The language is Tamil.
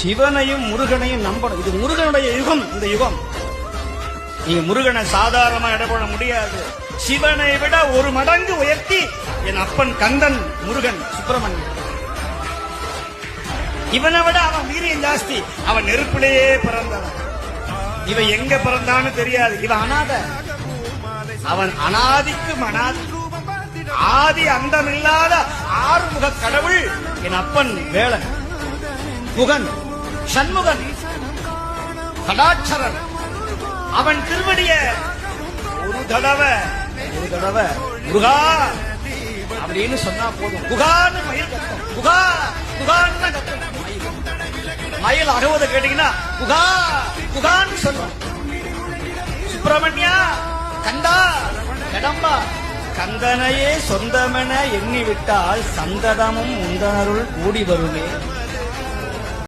சிவனையும் முருகனையும் நம்பணும். இது முருகனுடைய யுகம். இந்த யுகம் நீங்க முருகனை சாதாரணமா இடப்பட முடியாது. சிவனை விட ஒரு மடங்கு உயர்த்தி என் அப்பன் கந்தன் முருகன் சுப்பிரமணியன். இவனை விட அவன் வீரியம் ஜாஸ்தி. அவன் நெருப்பிலேயே பிறந்தவன். இவன் எங்க பிறந்தான்னு தெரியாது. இவன் அனாத. அவன் அனாதிக்கும் அனாதி. ஆதி அந்தமில்லாத ஆறுமுக கடவுள் என் அப்பன் வேளன், குகன், சண்முகன், கடாட்சரன். அவன் திருவடிய ஒரு தடவை முருகா அப்படின்னு சொன்னா போதும். குகான்னு மயில் கத்தும். குகா குகான்னு கத்தும் மயில். அகவத கேட்டீங்கன்னா குகா குகான்னு சொல்லும். சுப்பிரமணியா, கந்தா, கடம்பா, கந்தனையே சொந்தமென எண்ணிவிட்டால் சந்ததமும் உந்தனருள் கூடி வருமே.